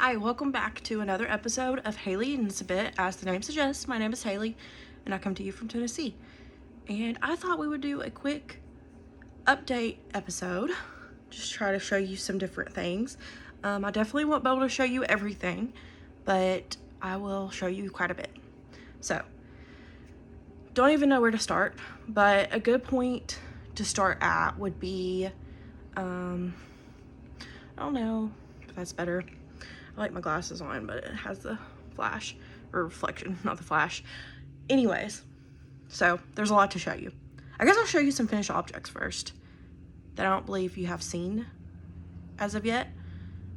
Hi, welcome back to another episode of Hailey and it's a bit. As the name suggests, my name is Hailey and I come to you from Tennessee. And I thought we would do a quick update episode, just try to show you some different things. I definitely won't be able to show you everything, but I will show you quite a bit. So, don't even know where to start, but a good point to start at would be, I don't know if that's better. I like my glasses on, but it has the flash, or reflection, not the flash. Anyways, so there's a lot to show you. I guess I'll show you some finished objects first that I don't believe you have seen as of yet.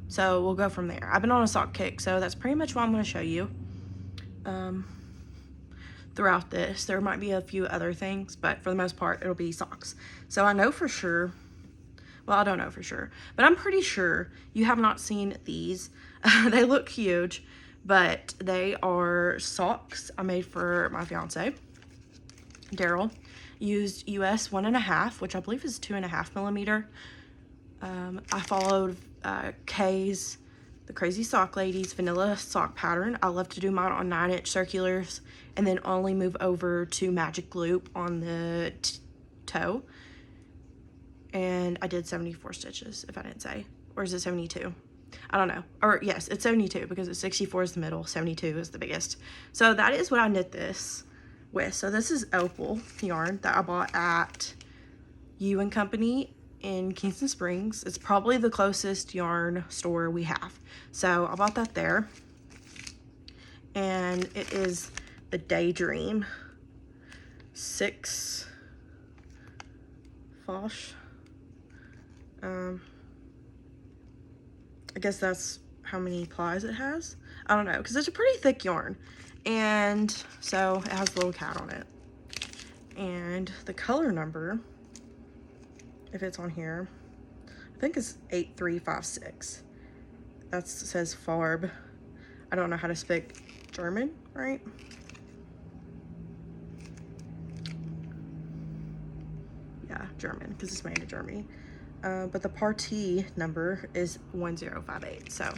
So we'll go from there. I've been on a sock kick, so that's pretty much what I'm going to show you. Throughout this, there might be a few other things, but for the most part, it'll be socks. So I know for sure, well, I don't know for sure, but I'm pretty sure you have not seen these. They look huge, but they are socks I made for my fiance, Daryl. Used US 1.5, which I believe is 2.5 millimeter. I followed Kay's, the CrazySockLady's vanilla sock pattern. I love to do mine on 9-inch circulars and then only move over to magic loop on the toe. And I did 74 stitches, if I didn't say. Or is it 72? I don't know. Or yes, it's 72 because it's 64 is the middle, 72 is the biggest. So that is what I knit this with. So this is Opal yarn that I bought at U & Company in Kingston Springs. It's probably the closest yarn store we have. So I bought that there. And it is the Daydream 6 Fosh. I guess that's how many plies it has. I don't know, because it's a pretty thick yarn. And so it has a little cat on it. And the color number, if it's on here, I think it's 8356. That says Farb. I don't know how to speak German, right? Yeah, German, because it's made in Germany. But the partie number is 1058. So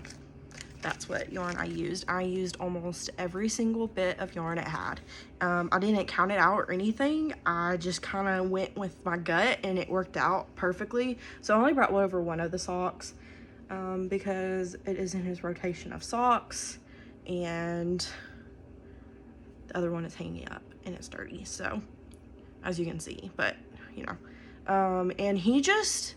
that's what yarn I used. I used almost every single bit of yarn it had. I didn't count it out or anything. I just kind of went with my gut and it worked out perfectly. So I only brought over one of the socks because it is in his rotation of socks and the other one is hanging up and it's dirty. So as you can see, but you know, and he just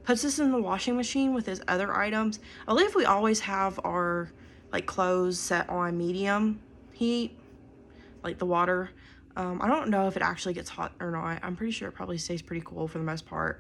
puts this in the washing machine with his other items. I believe we always have our like clothes set on medium heat, like the water. I don't know if it actually gets hot or not. I'm pretty sure it probably stays pretty cool for the most part.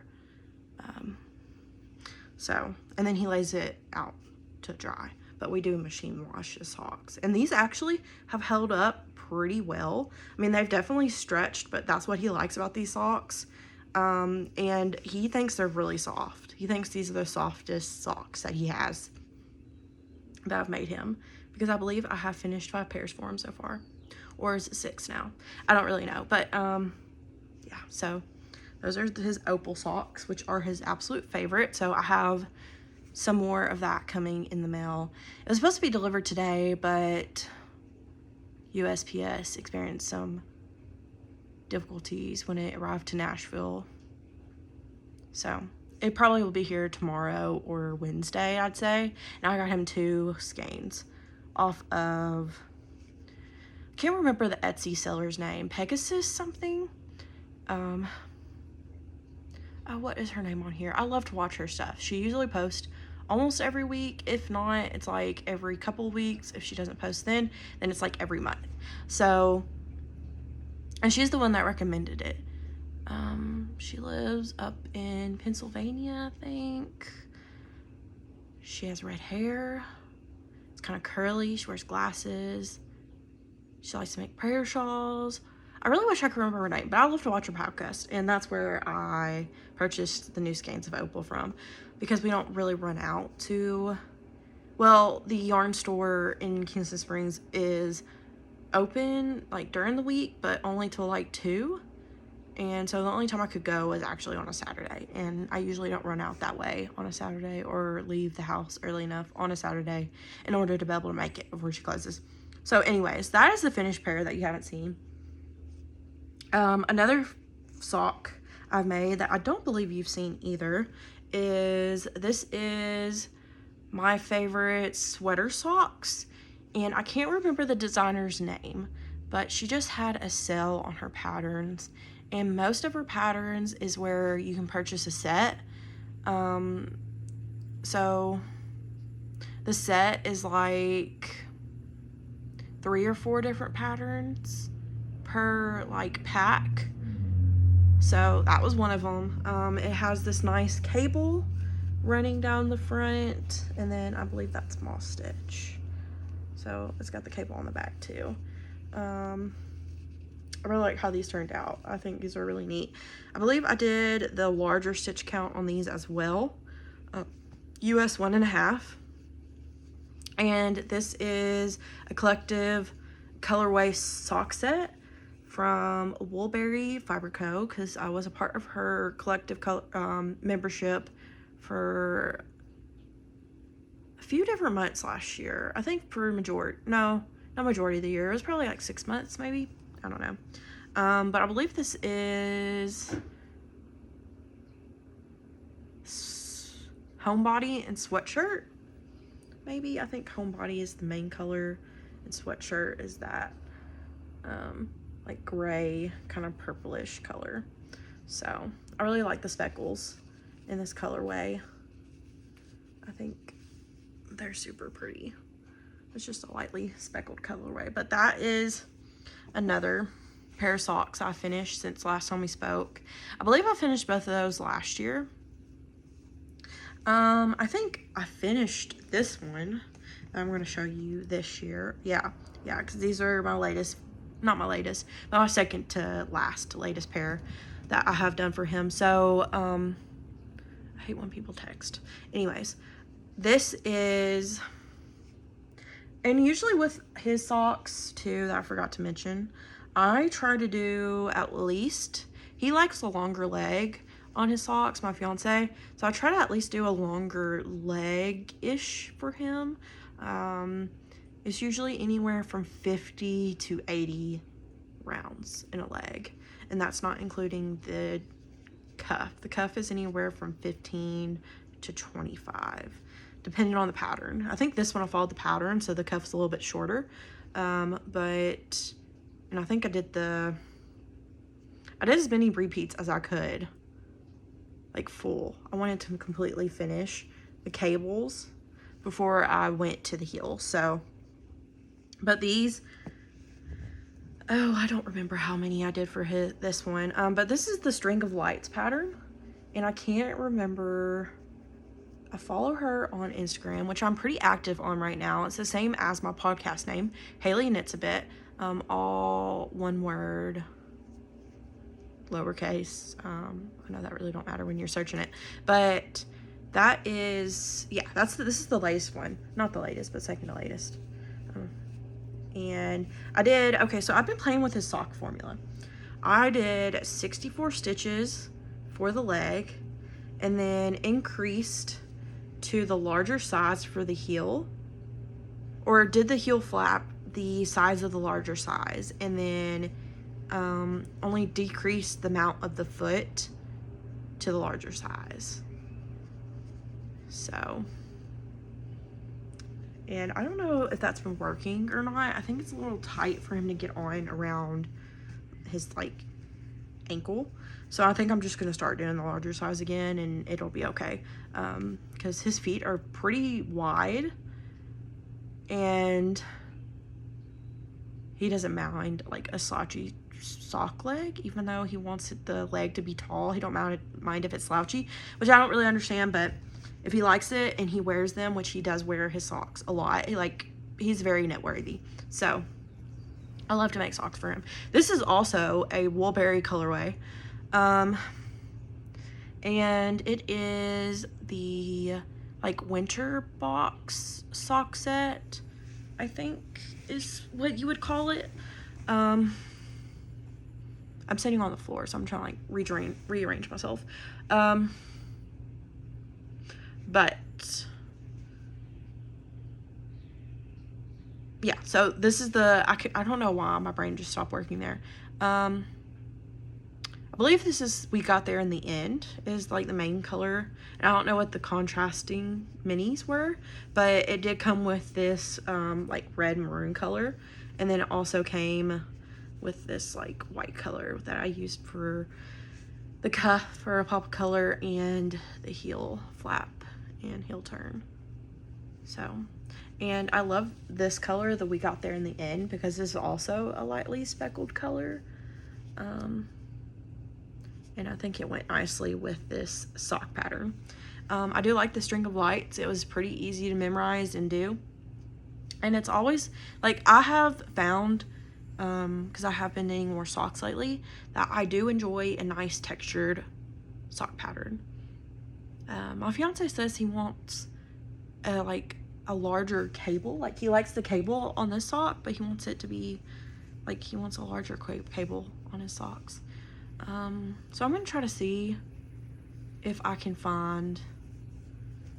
So, and then he lays it out to dry, but we do machine wash his socks. And these actually have held up pretty well. I mean, they've definitely stretched, but that's what he likes about these socks. And he thinks they're really soft. He thinks these are the softest socks that he has that I've made him, because I believe I have finished 5 pairs for him so far, or is it 6 now? I don't really know, but yeah, so those are his Opal socks, which are his absolute favorite. So I have some more of that coming in the mail. It was supposed to be delivered today, but USPS experienced some difficulties when it arrived to Nashville. So it probably will be here tomorrow or Wednesday, I'd say. And I got him 2 skeins off of, I can't remember the Etsy seller's name, Pegasus something. Oh, what is her name on here? I love to watch her stuff. She usually posts almost every week. If not, it's like every couple of weeks. If she doesn't post then it's like every month. So, and she's the one that recommended it. She lives up in Pennsylvania, I think. She has red hair. It's kind of curly. She wears glasses. She likes to make prayer shawls. I really wish I could remember her name, but I love to watch her podcast, and that's where I purchased the new skeins of Opal from, because we don't really run out to, well, the yarn store in Kingston Springs is open like during the week, but only till like 2, And so the only time I could go was actually on a Saturday. And I usually don't run out that way on a Saturday or leave the house early enough on a Saturday in order to be able to make it before she closes. So anyways, that is the finished pair that you haven't seen. Another sock I've made that I don't believe you've seen either is, this is my favorite sweater socks. And I can't remember the designer's name, but she just had a sale on her patterns. And most of her patterns is where you can purchase a set. So the set is like 3 or 4 different patterns per like pack. So that was one of them. It has this nice cable running down the front, and then I believe that's moss stitch. So it's got the cable on the back too. I really like how these turned out. I think these are really neat. I believe I did the larger stitch count on these as well. US 1.5. And this is a collective colorway sock set from Woolberry Fiber Co, because I was a part of her collective membership for a few different months last year. I think for not majority of the year. It was probably like 6 months maybe. I don't know. But I believe this is homebody and sweatshirt. Maybe. I think homebody is the main color and sweatshirt is that like gray kind of purplish color. So I really like the speckles in this colorway. I think they're super pretty. It's just a lightly speckled colorway. But that is another pair of socks I finished since last time we spoke. I believe I finished both of those last year. I think I finished this one that I'm going to show you this year. Yeah, because these are my latest, not my latest, but my second to last latest pair that I have done for him. So, I hate when people text. Anyways, this is, and usually with his socks too, that I forgot to mention, I try to do at least, he likes a longer leg on his socks, my fiance, so I try to at least do a longer leg-ish for him. It's usually anywhere from 50 to 80 rounds in a leg, and that's not including the cuff. The cuff is anywhere from 15 to 25, depending on the pattern. I think this one I followed the pattern, so the cuff's a little bit shorter, but, and I think I did as many repeats as I could, like full. I wanted to completely finish the cables before I went to the heel. So, but these, oh, I don't remember how many I did for this one. But this is the String of Lights pattern, and I can't remember. I follow her on Instagram, which I'm pretty active on right now. It's the same as my podcast name, Hailey Knits a Bit, all one word, lowercase. I know that really don't matter when you're searching it, but that is, yeah, this is the latest one. Not the latest, but second to latest. And I did, okay, so I've been playing with his sock formula. I did 64 stitches for the leg, and then increased to the larger size for the heel, or did the heel flap the size of the larger size, and then only decreased the amount of the foot to the larger size. So, and I don't know if that's been working or not. I think it's a little tight for him to get on around his like ankle. So I think I'm just going to start doing the larger size again, and it'll be okay. Because his feet are pretty wide, and he doesn't mind like a slouchy sock leg, even though he wants the leg to be tall. He don't mind if it's slouchy, which I don't really understand, but if he likes it and he wears them, which he does wear his socks a lot, he's very knit worthy. So I love to make socks for him. This is also a Woolberry colorway, and it is the like winter box sock set, I think is what you would call it. I'm sitting on the floor, so I'm trying to like rearrange myself. But yeah, so this is the, I don't know why my brain just stopped working there. I believe this is, we got there in the end, is like the main color. And I don't know what the contrasting minis were, but it did come with this like red maroon color. And then it also came with this like white color that I used for the cuff for a pop color and the heel flap and heel turn. So, and I love this color that we got there in the end because this is also a lightly speckled color. And I think it went nicely with this sock pattern. I do like the string of lights. It was pretty easy to memorize and do. And it's always, like, I have found, because I have been knitting more socks lately, that I do enjoy a nice textured sock pattern. My fiance says he wants, like, a larger cable. Like, he likes the cable on this sock, but he wants it to be, like, he wants a larger cable on his socks. So I'm going to try to see if I can find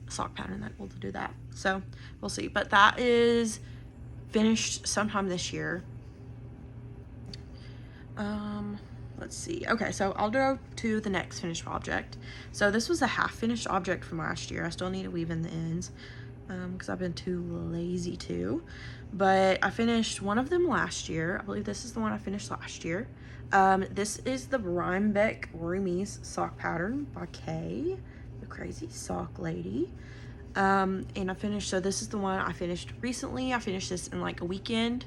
a sock pattern that will do that. So we'll see. But that is finished sometime this year. Let's see. Okay, so I'll go to the next finished object. So this was a half finished object from last year. I still need to weave in the ends because I've been too lazy to. But I finished one of them last year. I believe this is the one I finished last year. This is the Rhinebeck Roomies sock pattern by Kay, the CrazySockLady. And I finished, so this is the one I finished recently. I finished this in like a weekend.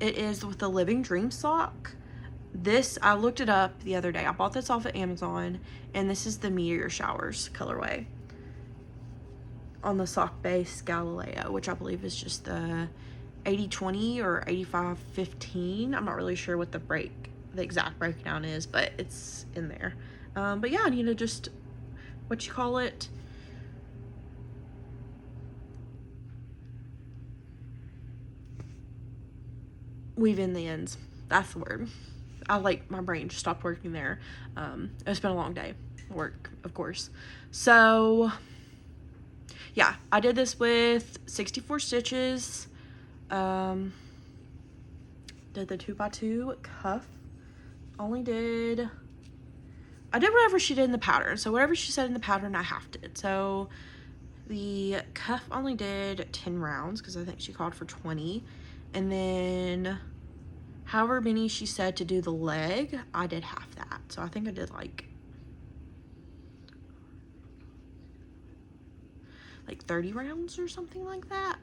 It is with the Living Dream sock. This, I looked it up the other day. I bought this off of Amazon, and this is the Meteor Showers colorway on the sock base Galileo, which I believe is just the 80-20 or 85-15. I'm not really sure what the exact breakdown is, but it's in there. But yeah, I need to just, what you call it, weave in the ends. That's the word. My brain just stopped working there. It's been a long day work, of course. So yeah, I did this with 64 stitches. Did the 2x2 cuff. I did whatever she did in the pattern. So whatever she said in the pattern, I half did. So the cuff only did 10 rounds because I think she called for 20. And then however many she said to do the leg, I did half that. So I think I did like 30 rounds or something like that.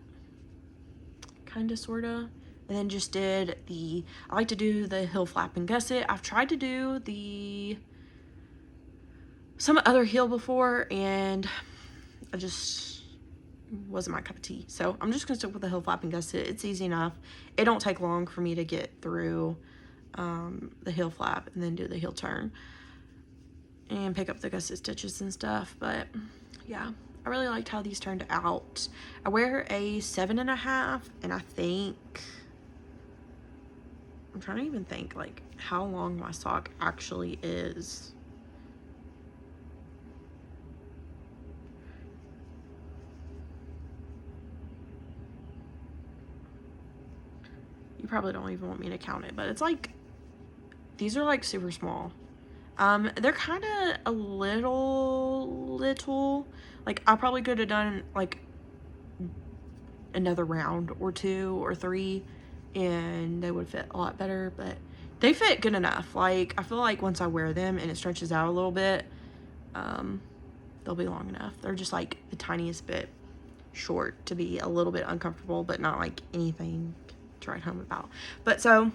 Kind of, sort of. And then just did I like to do the heel flap and gusset. I've tried to do some other heel before, and I just wasn't my cup of tea. So I'm just gonna stick with the heel flap and gusset. It's easy enough. It don't take long for me to get through the heel flap and then do the heel turn and pick up the gusset stitches and stuff. But yeah, I really liked how these turned out. I wear a 7.5, and I think, I'm trying to even think like how long my sock actually is. You probably don't even want me to count it, but it's like, these are like super small. They're kind of a little, like I probably could have done like another round or 2 or 3 and they would fit a lot better, but they fit good enough. Like I feel like once I wear them and it stretches out a little bit, they'll be long enough. They're just like the tiniest bit short to be a little bit uncomfortable, but not like anything to write home about. But so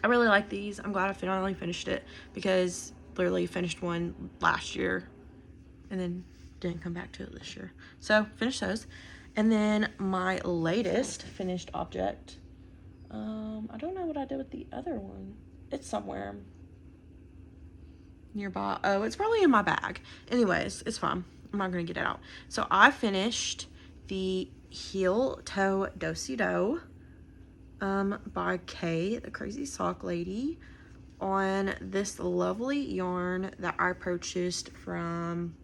I really like these. I'm glad I finally finished it because literally finished one last year and then didn't come back to it this year. So finished those. And then my latest finished object, I don't know what I did with the other one. It's somewhere nearby. Oh, it's probably in my bag. Anyways, it's fine. I'm not gonna get it out. So I finished the heel toe do-si-do. by Kay, the CrazySockLady, on this lovely yarn that I purchased from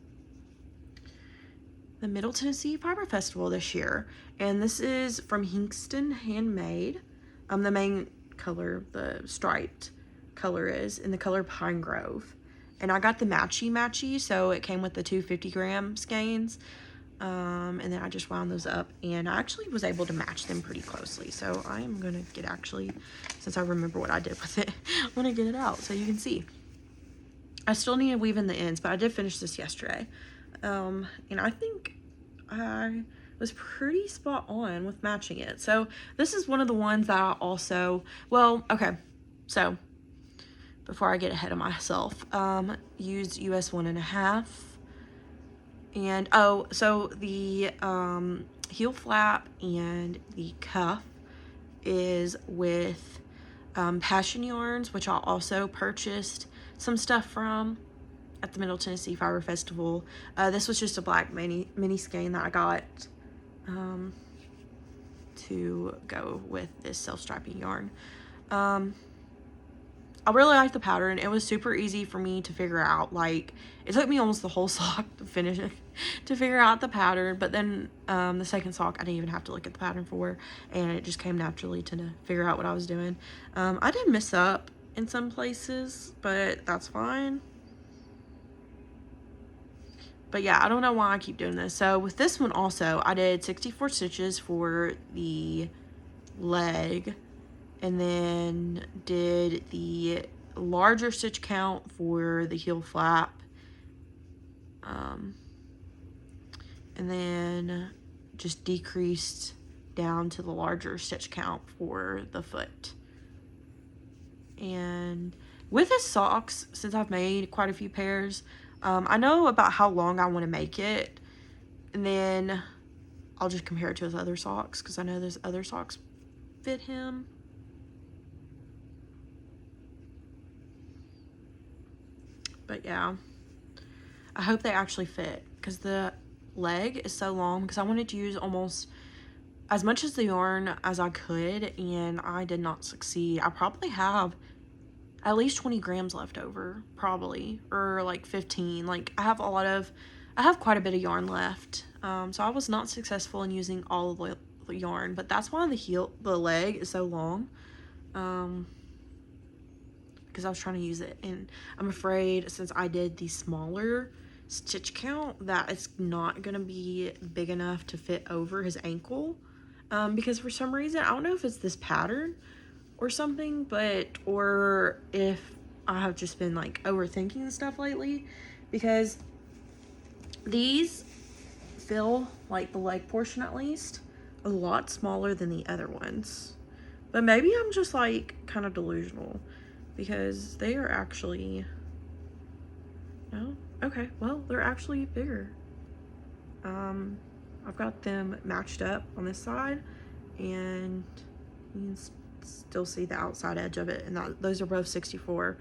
the Middle Tennessee Fiber Festival this year. And this is from Hinkston Handmade. The main color, the striped color, is in the color Pine Grove. And I got the matchy, so it came with the 250-gram skeins. And then I just wound those up, and I actually was able to match them pretty closely. So I am gonna get, actually, since I remember what I did with it, I'm gonna get it out so you can see. I still need to weave in the ends, but I did finish this yesterday. And I think I was pretty spot on with matching it. So this is one of the ones that I also, well, okay, so before I get ahead of myself, used US 1.5. And oh, so the heel flap and the cuff is with Passion Yarns, which I also purchased some stuff from at the Middle Tennessee Fiber Festival. This was just a black mini skein that I got to go with this self-striping yarn. I really like the pattern. It was super easy for me to figure out. Like, it took me almost the whole sock to finish it, to figure out the pattern. But then the second sock, I didn't even have to look at the pattern for, and it just came naturally to figure out what I was doing. I did mess up in some places, but that's fine. But yeah, I don't know why I keep doing this. So with this one also, I did 64 stitches for the leg, and then did the larger stitch count for the heel flap, and then just decreased down to the larger stitch count for the foot. And with his socks, since I've made quite a few pairs, I know about how long I want to make it, and then I'll just compare it to his other socks, because I know those other socks fit him. But yeah, I hope they actually fit, because the leg is so long, because I wanted to use almost as much as the yarn as I could, and I did not succeed. I probably have at least 20 grams left over, probably, or like 15. Like, I have quite a bit of yarn left. So I was not successful in using all of the yarn, but that's why the leg is so long. Because I was trying to use it, and I'm afraid, since I did the smaller stitch count, that it's not gonna be big enough to fit over his ankle, because for some reason, I don't know if it's this pattern or something, or if I have just been like overthinking stuff lately, because these feel like the leg portion, at least, a lot smaller than the other ones. But maybe I'm just like kind of delusional, because they are actually, no, okay, well, they're actually bigger. I've got them matched up on this side, and you can still see the outside edge of it, and those are both 64.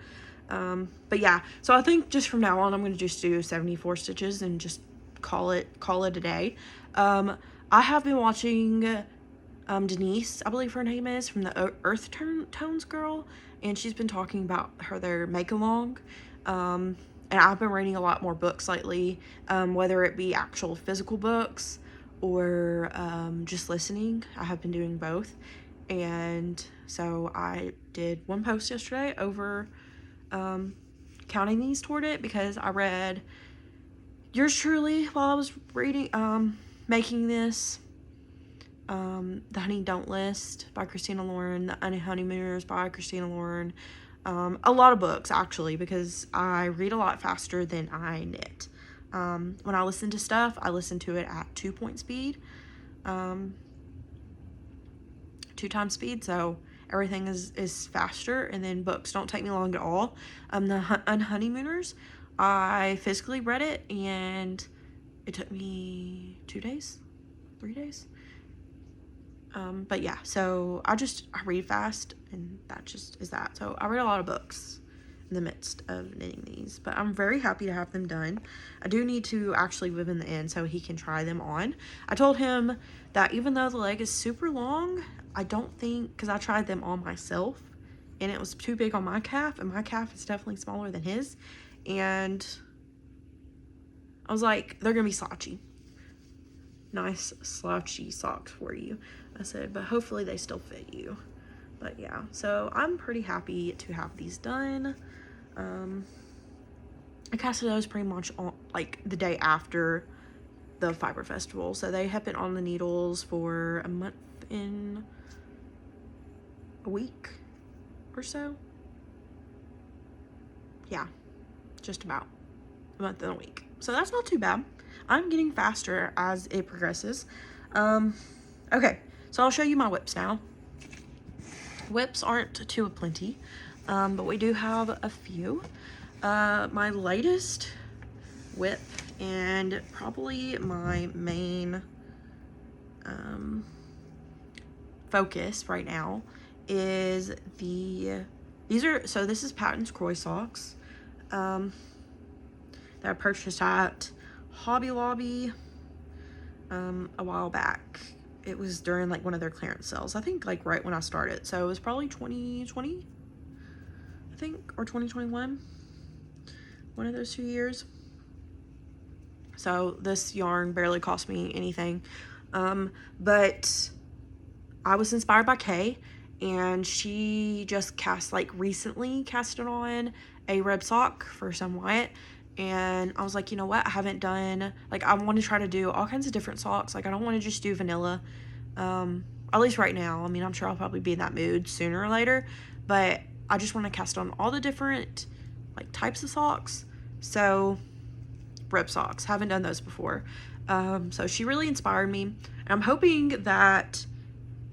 But yeah, so I think just from now on, I'm going to just do 74 stitches and just call it a day. I have been watching Denise, I believe her name is, from the Earth Tones girl, and she's been talking about their make-along, and I've been reading a lot more books lately, whether it be actual physical books or just listening. I have been doing both, and so I did one post yesterday over counting these toward it, because I read yours truly while I was reading, making this. The Honey Don't List by Christina Lauren, The Honeymooners by Christina Lauren, a lot of books, actually, because I read a lot faster than I knit. When I listen to stuff, I listen to it at 2-point speed, 2 times speed, so everything is faster, and then books don't take me long at all. The Honeymooners, I physically read it, and it took me 2 days, 3 days. But yeah, so I read fast, and that just is that. So I read a lot of books, in the midst of knitting these, but I'm very happy to have them done. I do need to actually weave in the end so he can try them on. I told him that even though the leg is super long, I don't think, because I tried them on myself and it was too big on my calf, and my calf is definitely smaller than his, and I was like, they're gonna be slouchy. Nice slouchy socks for you, I said, but hopefully they still fit you. But yeah, so I'm pretty happy to have these done. I casted those pretty much on like the day after the fiber festival, so they have been on the needles for a month and a week or so. Yeah, just about a month and a week, so that's not too bad. I'm getting faster as it progresses. Okay, so I'll show you my whips now. Whips aren't too aplenty, but we do have a few. My latest whip, and probably my main focus right now, is this is Patons Kroy socks that I purchased at Hobby Lobby a while back. It was during like one of their clearance sales, I think, like right when I started, so it was probably 2020, I think, or 2021, one of those 2 years. So this yarn barely cost me anything, but I was inspired by Kay, and she just recently casted on a rib sock for some Wyatt. And I was like, you know what, I haven't done, like, I want to try to do all kinds of different socks. Like, I don't want to just do vanilla, at least right now. I mean, I'm sure I'll probably be in that mood sooner or later, but I just want to cast on all the different, like, types of socks. So, rib socks, haven't done those before. So she really inspired me, and I'm hoping that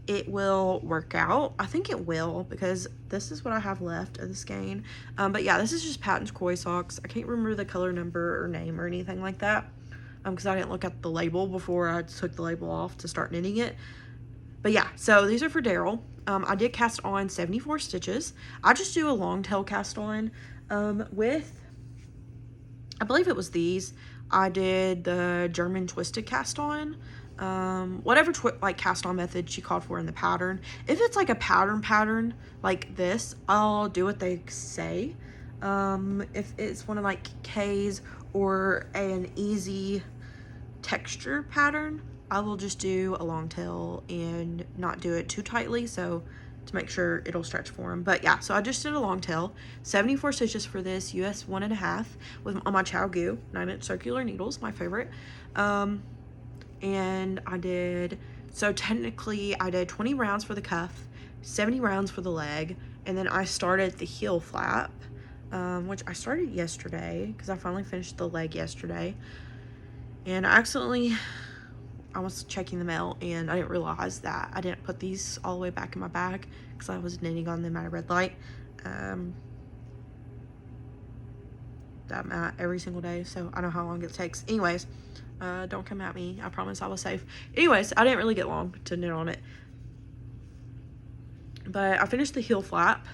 it will work out. I think it will, because this is what I have left of the skein. But yeah, this is just Patons Kroy socks. I can't remember the color number or name or anything like that, because I didn't look at the label before I took the label off to start knitting it. But yeah, so these are for Daryl. I did cast on 74 stitches. I just do a long tail cast on with, I believe it was these. I did the German twisted cast on. Whatever like cast on method she called for in the pattern. If it's like a pattern like this, I'll do what they say. If it's one of like K's or an easy texture pattern, I will just do a long tail and not do it too tightly, so to make sure it'll stretch for them. But yeah, so I just did a long tail, 74 stitches for this, US 1.5 on my Chow Goo 9-inch circular needles, my favorite. And I did, so technically I did 20 rounds for the cuff, 70 rounds for the leg, and then I started the heel flap, which I started yesterday because I finally finished the leg yesterday. And I was checking the mail and I didn't realize that I didn't put these all the way back in my bag because I was knitting on them at a red light. That I'm at every single day, so I know how long it takes. Anyways, don't come at me, I promise I was safe. Anyways, I didn't really get long to knit on it, but I finished the heel flap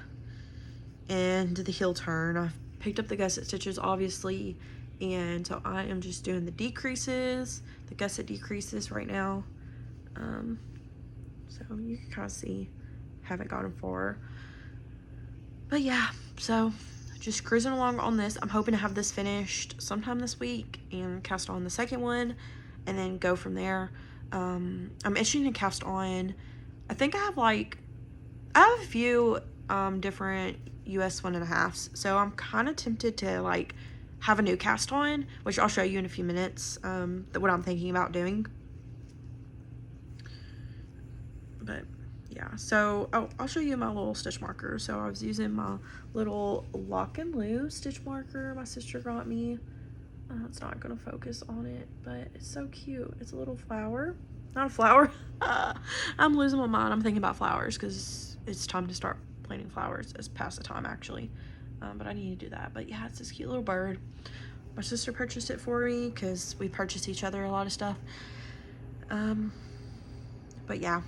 and the heel turn. I picked up the gusset stitches, obviously, and so I am just doing the decreases, the gusset decreases right now. So you can kind of see, haven't gotten far, but yeah, so just cruising along on this. I'm hoping to have this finished sometime this week and cast on the second one and then go from there. I'm itching to cast on, I think I have a few different US 1.5s, so I'm kind of tempted to like have a new cast on, which I'll show you in a few minutes, what I'm thinking about doing. But yeah, so I'll show you my little stitch marker. So I was using my little Lach and Lou stitch marker my sister got me. It's not gonna focus on it, but it's so cute. It's a little flower, not a flower. I'm losing my mind. I'm thinking about flowers because it's time to start planting flowers. It's past the time actually, but I need to do that. But yeah, it's this cute little bird. My sister purchased it for me because we purchased each other a lot of stuff. But yeah,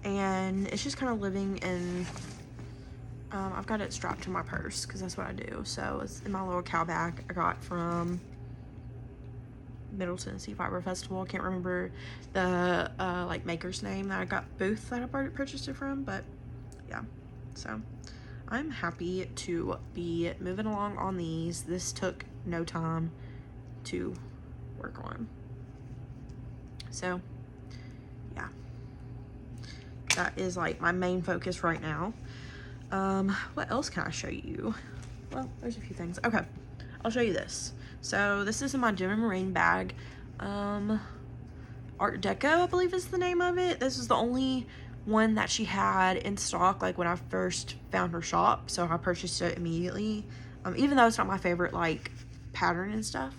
and it's just kind of living in I've got it strapped to my purse because that's what I do. So it's in my little cow bag I got from Middle Tennessee Fiber Festival. I can't remember the like maker's name that I got booth that I purchased it from, but yeah. So I'm happy to be moving along on these. This took no time to work on. So yeah, that is like my main focus right now. What else can I show you? Well, there's a few things. Okay, I'll show you this. So this is in my Denim and Rain bag. Art Deco, I believe is the name of it. This is the only one that she had in stock like when I first found her shop, so I purchased it immediately. Even though it's not my favorite like pattern and stuff,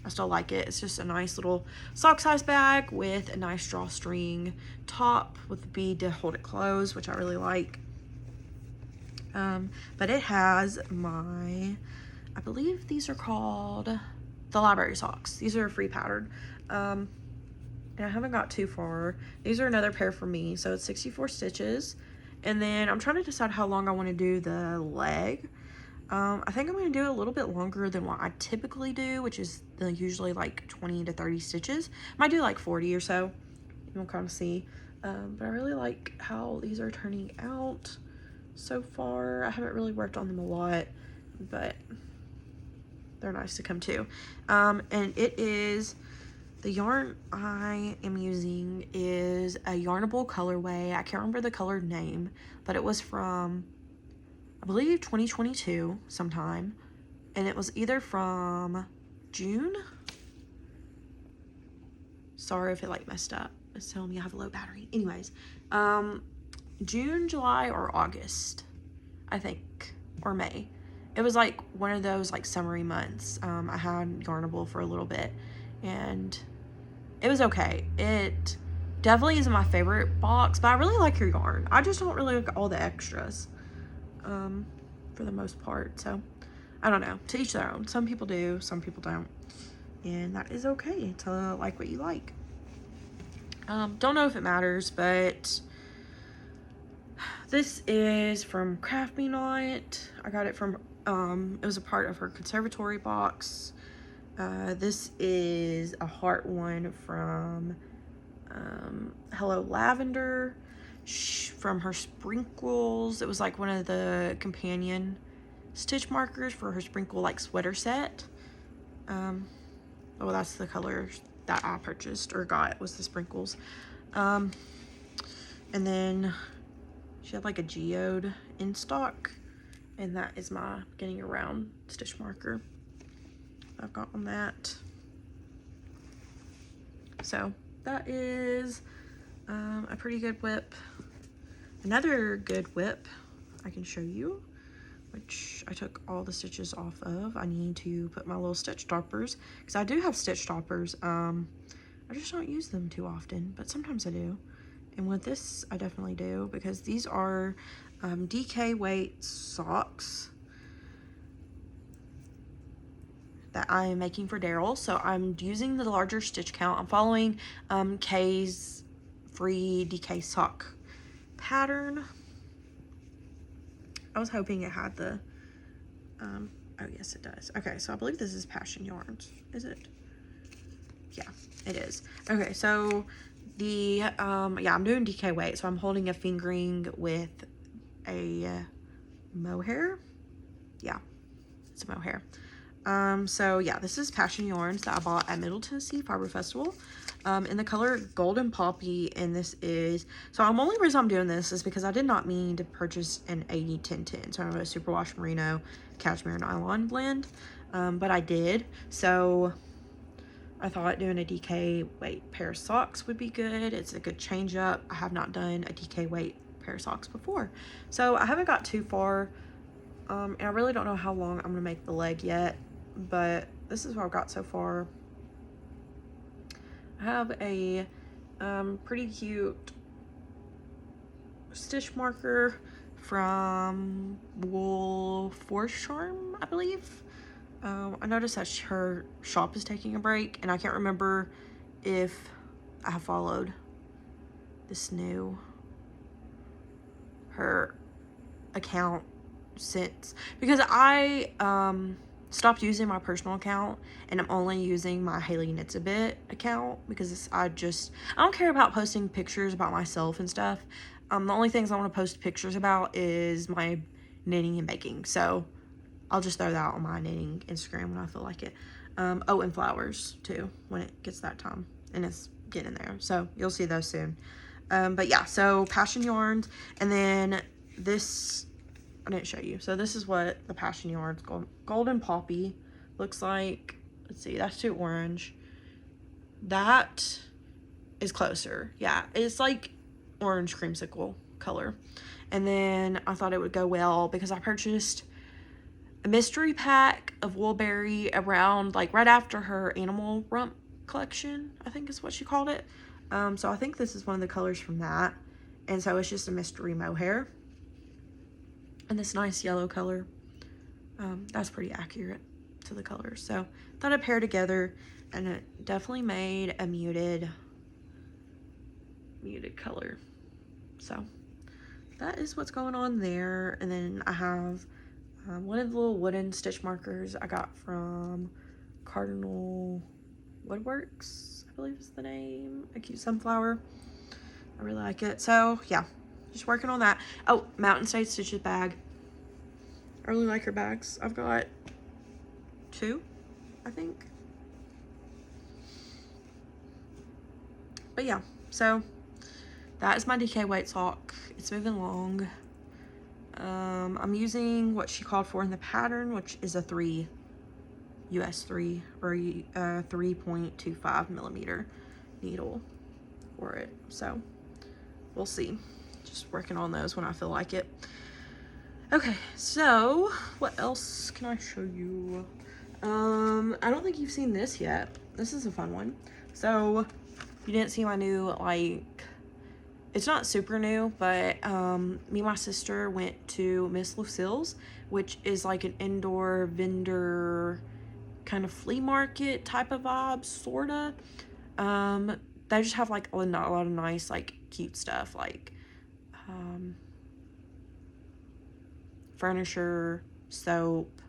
I still like it. It's just a nice little sock size bag with a nice drawstring top with a bead to hold it closed, which I really like. But it has my, I believe these are called the library socks. These are a free pattern. And I haven't got too far. These are another pair for me. So it's 64 stitches. And then I'm trying to decide how long I want to do the leg. I think I'm going to do it a little bit longer than what I typically do, which is usually like 20 to 30 stitches. Might do like 40 or so. You'll kind of see. But I really like how these are turning out so far. I haven't really worked on them a lot, but they're nice to come to. And it is, the yarn I am using is a Yarnable colorway. I can't remember the color name, but it was from, I believe, 2022 sometime. And it was either from June. Sorry if it like messed up. It's telling me I have a low battery. Anyways, June, July, or August, I think, or May. It was like one of those like summery months. I had Yarnable for a little bit and it was okay. It definitely isn't my favorite box, but I really like her yarn. I just don't really like all the extras for the most part. So I don't know, to each their own. Some people do, some people don't, and that is okay to like what you like. Don't know if it matters, but this is from Craft Me Not. I got it from, it was a part of her conservatory box. This is a heart one from Hello Lavender, from her sprinkles. It was like one of the companion stitch markers for her sprinkle like sweater set. Oh, that's the color that I purchased or got, was the sprinkles. And then she had like a geode in stock, and that is my getting around stitch marker I've got on that. So that is a pretty good whip. Another good whip I can show you, which I took all the stitches off of. I need to put my little stitch stoppers, because I do have stitch stoppers. I just don't use them too often, but sometimes I do. And with this, I definitely do, because these are DK weight socks that I am making for Daryl. So I'm using the larger stitch count. I'm following Kay's free DK sock pattern. I was hoping it had the, oh yes it does. Okay, so I believe this is Passion Yarns, is it? Yeah, it is. Okay, so the, yeah, I'm doing DK weight, so I'm holding a fingering with a mohair. Yeah, it's a mohair. So yeah, this is Passion Yarns that I bought at Middle Tennessee Fiber Festival, in the color Golden Poppy. And this is, so the only reason I'm doing this is because I did not mean to purchase an 80-10-10, so I'm a superwash merino cashmere nylon blend, but I did. So I thought doing a DK weight pair of socks would be good. It's a good change up. I have not done a DK weight pair of socks before, so I haven't got too far, and I really don't know how long I'm gonna make the leg yet, but this is what I've got so far. I have a pretty cute stitch marker from Wool Force Charm, I believe. I noticed that her shop is taking a break, and I can't remember if I have followed this new, her account since, because I stopped using my personal account and I'm only using my Hailey Knits a Bit account, because I don't care about posting pictures about myself and stuff. The only things I want to post pictures about is my knitting and baking, so I'll just throw that out on my knitting Instagram when I feel like it. Oh, and flowers too, when it gets that time, and it's getting there, so you'll see those soon. But yeah, so Passion Yarns, and then this, I didn't show you. So this is what the Passion Yarns Golden Poppy looks like. Let's see, that's too orange. That is closer. Yeah, it's like orange creamsicle color. And then I thought it would go well because I purchased a mystery pack of Woolberry around, like, right after her animal rump collection, I think is what she called it. So I think this is one of the colors from that. And so it's just a mystery mohair. And this nice yellow color. That's pretty accurate to the colors. So thought I'd pair together, and it definitely made a muted color. So that is what's going on there. And then I have one of the little wooden stitch markers I got from Cardinal Woodworks, I believe is the name. A cute sunflower. I really like it. So yeah, just working on that. Oh, Mountain State Stitches bag. I really like her bags. I've got 2, I think. But yeah, so that is my DK weight sock. It's moving along. I'm using what she called for in the pattern, which is a US 3 or 3.25 millimeter needle for it. So we'll see. Just working on those when I feel like it. Okay, so what else can I show you? I don't think you've seen this yet. This is a fun one. So you didn't see my new, like, it's not super new, but me and my sister went to Miss Lucille's, which is like an indoor vendor kind of flea market type of vibe, sorta. They just have like a lot of nice, like, cute stuff, like furniture, soap,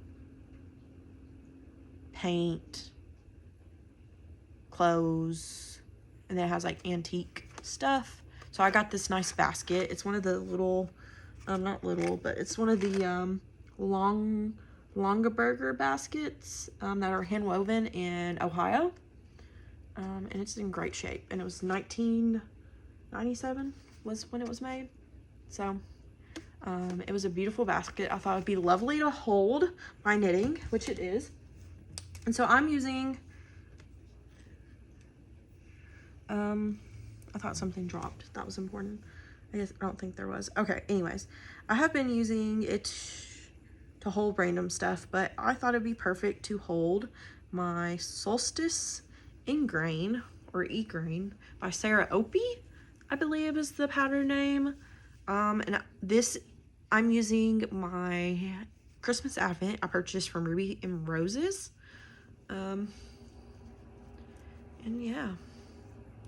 paint, clothes, and then it has like antique stuff. So I got this nice basket. It's one of the little, not little, but it's one of the Longaberger baskets that are hand woven in Ohio. And it's in great shape. And it was 1997 was when it was made. So it was a beautiful basket. I thought it'd be lovely to hold my knitting, which it is. And so I'm using, I thought something dropped. That was important. I don't think there was. Okay, anyways, I have been using it to hold random stuff, but I thought it'd be perfect to hold my Solstice Engrain or Engrain by Sara Opie, I believe is the pattern name. And this, I'm using my Christmas Advent I purchased from Ruby and Roses. And yeah,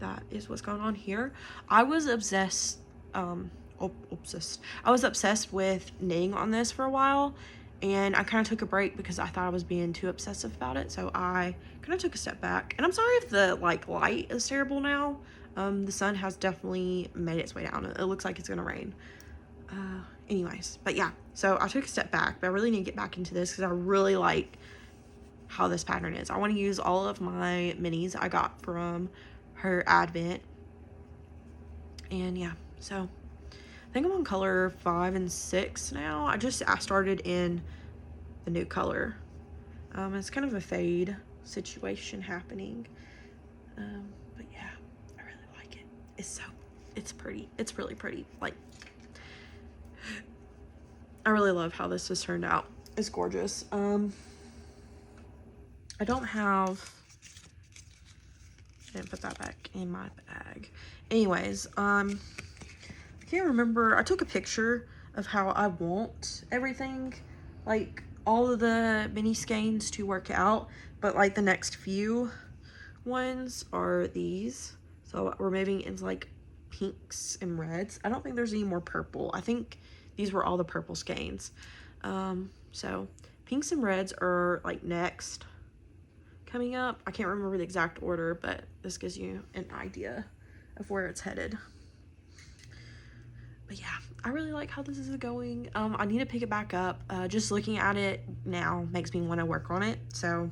that is what's going on here. I was obsessed, I was obsessed with knitting on this for a while, and I kind of took a break because I thought I was being too obsessive about it. So I kind of took a step back, and I'm sorry if the light is terrible now. The sun has definitely made its way down. It looks like it's gonna rain. Anyways, but yeah, so I took a step back, but I really need to get back into this because I really like how this pattern is. I want to use all of my minis I got from her Advent. And yeah, so I think I'm on color 5 and 6 now. I started in the new color. It's kind of a fade situation happening. But yeah, I really like it. It's pretty. It's really pretty. Like, I really love how this has turned out. It's gorgeous. I didn't put that back in my bag. Anyways, I can't remember. I took a picture of how I want everything, like all of the mini skeins to work out, but like the next few ones are these. So we're moving into like pinks and reds. I don't think there's any more purple. I think these were all the purple skeins. So pinks and reds are like next coming up. I can't remember the exact order, but this gives you an idea of where it's headed. But yeah, I really like how this is going. I need to pick it back up. Just looking at it now makes me want to work on it, so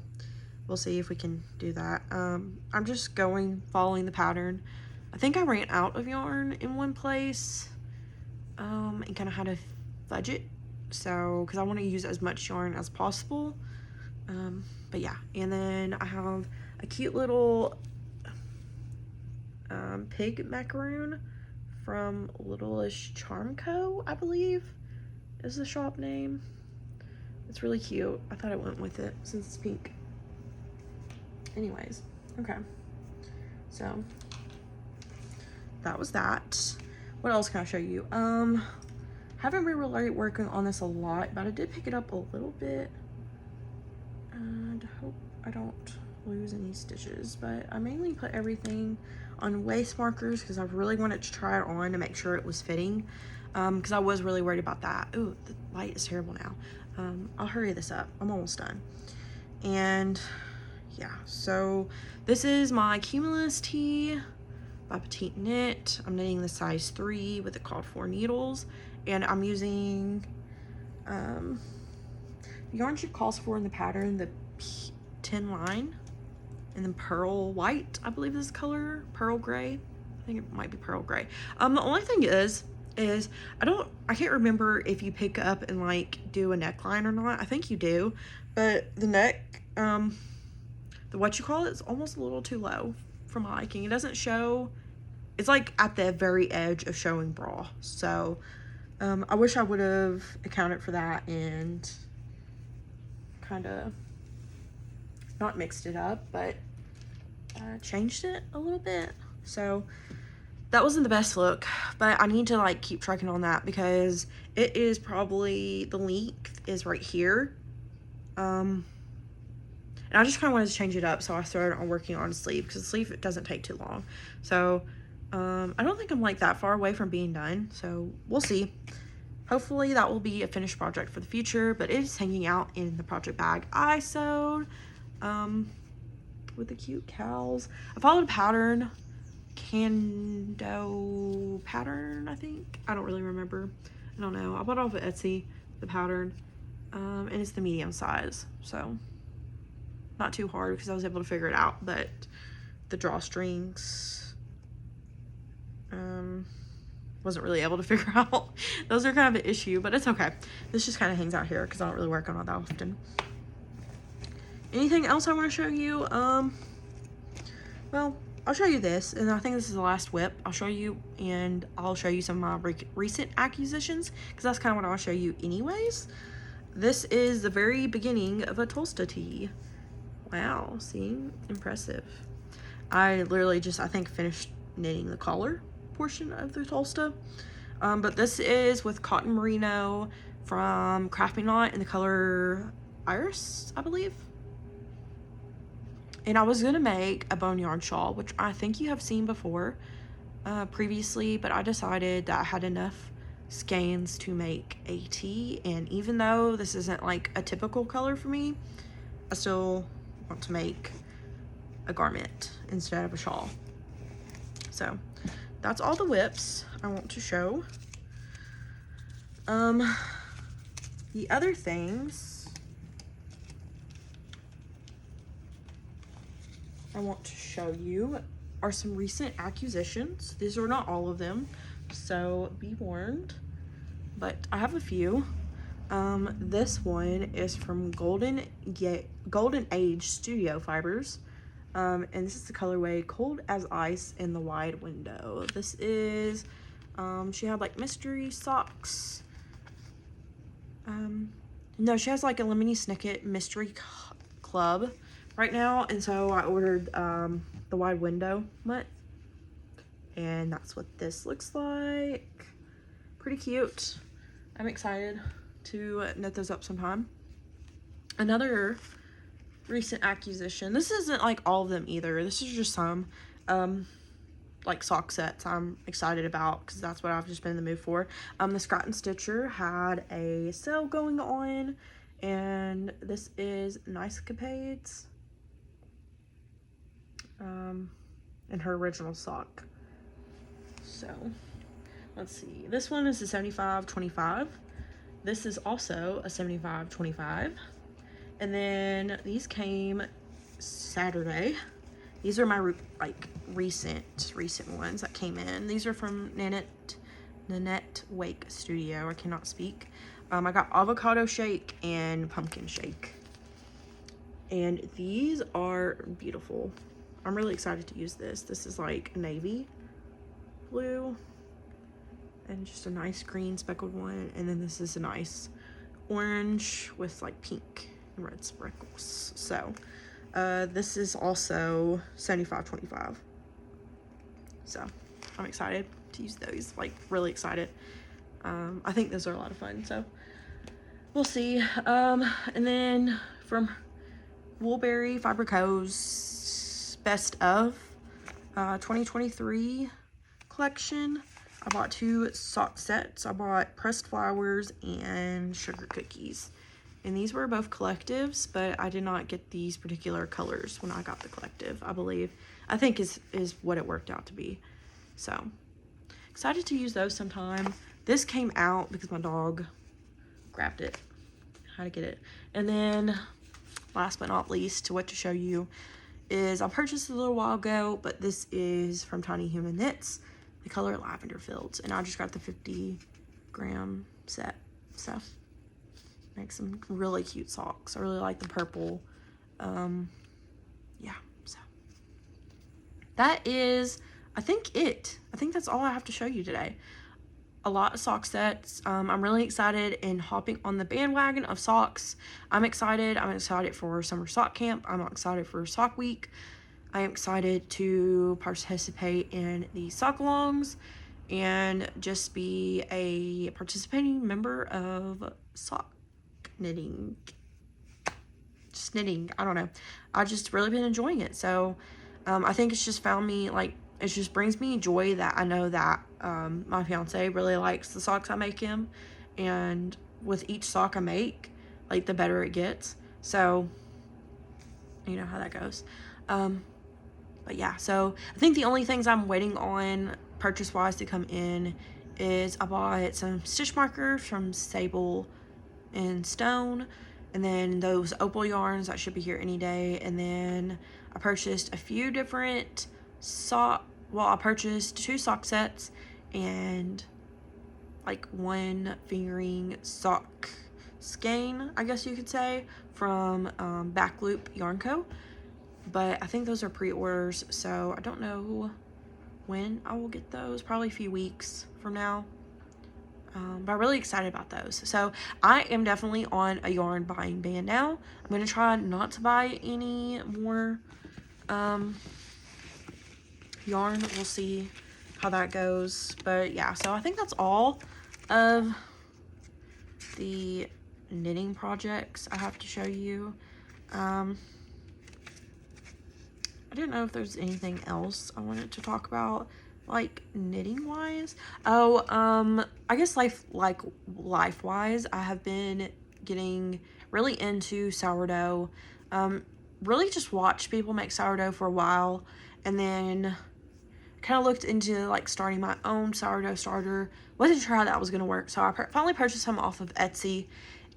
we'll see if we can do that. I'm just following the pattern. I think I ran out of yarn in one place, and kind of had to fudge it, so because I want to use as much yarn as possible. But yeah, and then I have a cute little pig macaroon from Littleish Charm Co, I believe is the shop name. It's really cute. I thought it went with it since it's pink. Anyways, okay, so that was that. What else can I show you? Haven't been really working on this a lot, but I did pick it up a little bit, and hope I don't lose any stitches. But I mainly put everything on waist markers because I really wanted to try it on to make sure it was fitting, because I was really worried about that. Ooh, the light is terrible now. I'll hurry this up. I'm almost done. And yeah, so this is my Cumulus tee by Petite knit. I'm knitting the size 3 with the called for needles, and I'm using the yarn she calls for in the pattern, the Tynn Lyne, and then pearl white, I believe this is color, pearl gray. I think it might be pearl gray. The only thing is I can't remember if you pick up and like do a neckline or not. I think you do, but the neck, it's almost a little too low for my liking. It doesn't show, it's like at the very edge of showing bra. So I wish I would have accounted for that and kind of not mixed it up, but changed it a little bit. So that wasn't the best look, but I need to like keep tracking on that because it is probably, the length is right here. And I just kind of wanted to change it up, so I started on working on a sleeve because the sleeve, it doesn't take too long. So I don't think I'm like that far away from being done, so we'll see. Hopefully that will be a finished project for the future, but it is hanging out in the project bag I sewed with the cute cows. I followed a pattern, Cando pattern, I think. I don't really remember. I don't know. I bought it off of Etsy, the pattern, and it's the medium size, so not too hard because I was able to figure it out, but the drawstrings wasn't really able to figure out. Those are kind of an issue, but it's okay. This just kind of hangs out here because I don't really work on it that often. Anything else I want to show you? Well, I'll show you this, and I think this is the last whip I'll show you, and I'll show you some of my recent acquisitions because that's kind of what I want to show you anyways. This is the very beginning of a Tolsta Tee. Wow, see? Impressive. I literally just, I think, finished knitting the collar portion of the Tolsta. But this is with cotton merino from Crafty Knot in the color Iris, I believe. And I was going to make a bone yarn shawl, which I think you have seen before previously, but I decided that I had enough skeins to make a tee. And even though this isn't like a typical color for me, I still want to make a garment instead of a shawl. So that's all the whips I want to show. The other things I want to show you are some recent acquisitions. These are not all of them, so be warned, but I have a few. This one is from Golden Age Studio Fibers, and this is the colorway Cold as Ice in the Wide Window. This is, she had like mystery socks. No, she has like a Lemony Snicket mystery club right now, and so I ordered the Wide Window mutt, and that's what this looks like. Pretty cute. I'm excited to knit those up sometime. Another recent acquisition, this isn't like all of them either, this is just some, like sock sets I'm excited about, because that's what I've just been in the mood for. The Scranton Stitcher had a sale going on, and this is Nice Capades in her original sock. So let's see, this one is a 75-25. This is also a 75-25. And then these came Saturday. These are my like recent ones that came in. These are from Nanette Wake Studio. I cannot speak. I got avocado shake and pumpkin shake, and these are beautiful. I'm really excited to use this. This is like navy blue and just a nice green speckled one, and then this is a nice orange with like pink and red sprinkles. So this is also 75-25. So I'm excited to use those, like really excited. I think those are a lot of fun, so we'll see. And then from Woolberry Fiber Co's Best of 2023 collection, I bought 2 sock sets. I bought pressed flowers and sugar cookies. And these were both collectives, but I did not get these particular colors when I got the collective, I believe. I think is what it worked out to be. So, excited to use those sometime. This came out because my dog grabbed it. How to get it. And then, last but not least, what to show you is I purchased it a little while ago, but this is from Tiny Human Knits, the color Lavender Fields. And I just got the 50-gram set. So, make some really cute socks. I really like the purple. Yeah, so that is, I think that's all I have to show you today. A lot of sock sets. I'm really excited in hopping on the bandwagon of socks. I'm excited for summer sock camp. I'm excited for sock week. I am excited to participate in the sock alongs and just be a participating member of sock knitting, I don't know. I just really been enjoying it. So I think it's just found me, like, it just brings me joy that I know that my fiance really likes the socks I make him, and with each sock I make, like, the better it gets. So you know how that goes. But yeah, so I think the only things I'm waiting on purchase wise to come in is I bought some stitch markers from Sable and Stone, and then those Opal yarns that should be here any day. And then I purchased a few different I purchased 2 sock sets and like 1 fingering sock skein, I guess you could say, from Backloop Yarn Co. But I think those are pre-orders, so I don't know when I will get those. Probably a few weeks from now. But I'm really excited about those. So I am definitely on a yarn buying ban now. I'm going to try not to buy any more yarn. We'll see how that goes. But yeah, so I think that's all of the knitting projects I have to show you. I didn't know if there's anything else I wanted to talk about, like knitting wise. I guess life wise, I have been getting really into sourdough. Really just watched people make sourdough for a while, and then kind of looked into like starting my own sourdough starter. Wasn't sure how that was gonna work, so I finally purchased some off of Etsy.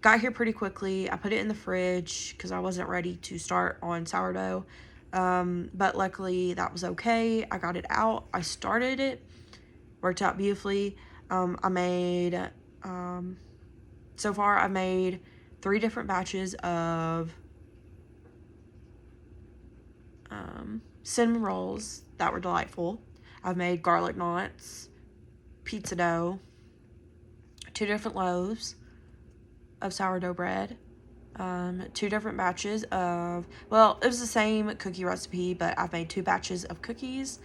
Got here pretty quickly. I put it in the fridge because I wasn't ready to start on sourdough. But luckily that was okay. I got it out. I started it. Worked out beautifully. I made, so far I've made 3 different batches of cinnamon rolls that were delightful. I've made garlic knots, pizza dough, 2 different loaves of sourdough bread, 2 different batches of, well, it was the same cookie recipe, but I've made 2 batches of cookies,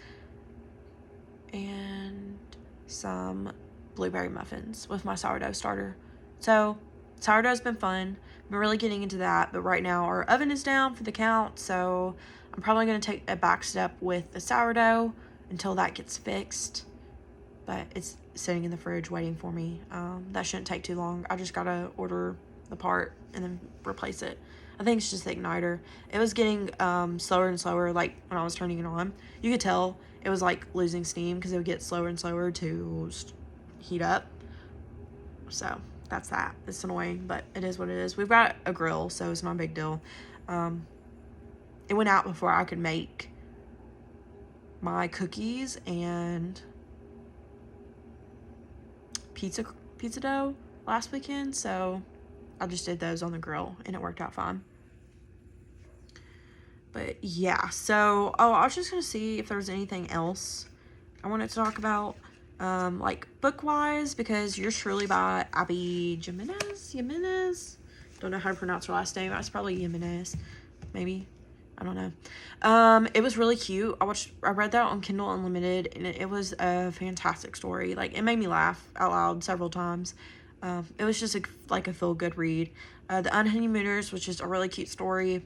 and some blueberry muffins with my sourdough starter. So sourdough's been fun. I've been really getting into that, but right now our oven is down for the count, so I'm probably going to take a back step with the sourdough until that gets fixed. But it's sitting in the fridge waiting for me. That shouldn't take too long. I just gotta order the part and then replace it. I think it's just the igniter. It was getting slower and slower, like when I was turning it on. You could tell it was like losing steam because it would get slower and slower to heat up. So that's that. It's annoying, but it is what it is. We've got a grill, so it's not a big deal. It went out before I could make my cookies and pizza dough last weekend, so I just did those on the grill and it worked out fine. But yeah, so I was just gonna see if there was anything else I wanted to talk about, like book wise, because Yours Truly by Abby Jimenez, don't know how to pronounce her last name. It's probably Jimenez, maybe, I don't know. It was really cute. I read that on Kindle Unlimited, and it was a fantastic story. Like, it made me laugh out loud several times. It was just like a feel-good read. The Unhoneymooners was just a really cute story.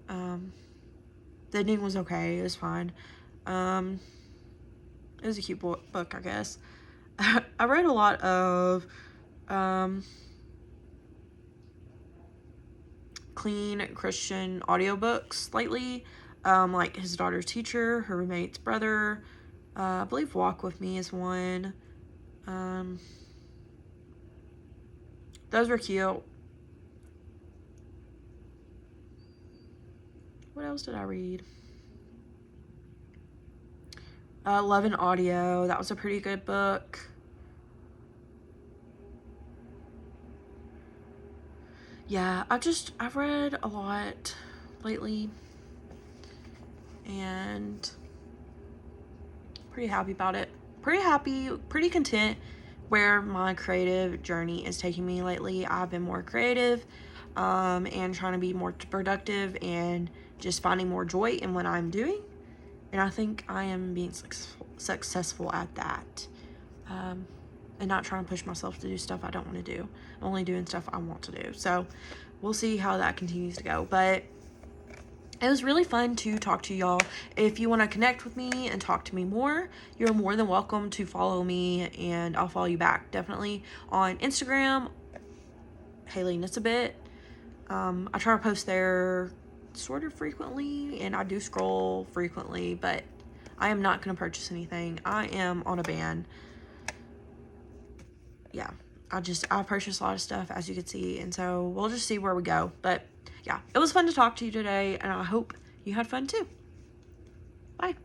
The ending was okay. It was fine. It was a cute book, I guess. I read a lot of clean Christian audiobooks lately, like His Daughter's Teacher, Her Roommate's Brother, I believe Walk With Me is one. Those were cute. What else did I read? Love and Audio, that was a pretty good book. Yeah, I've read a lot lately, and pretty happy about it. Pretty happy, pretty content where my creative journey is taking me lately. I've been more creative, and trying to be more productive and just finding more joy in what I'm doing. And I think I am being successful at that. And not trying to push myself to do stuff I don't want to do. I'm only doing stuff I want to do. So we'll see how that continues to go. But it was really fun to talk to y'all. If you want to connect with me and talk to me more, you're more than welcome to follow me, and I'll follow you back. Definitely on Instagram, Hailey Knits a Bit. I try to post there sort of frequently, and I do scroll frequently, but I am not going to purchase anything. I am on a ban. Yeah, I purchased a lot of stuff, as you can see, and so we'll just see where we go. But yeah, it was fun to talk to you today, and I hope you had fun too. Bye.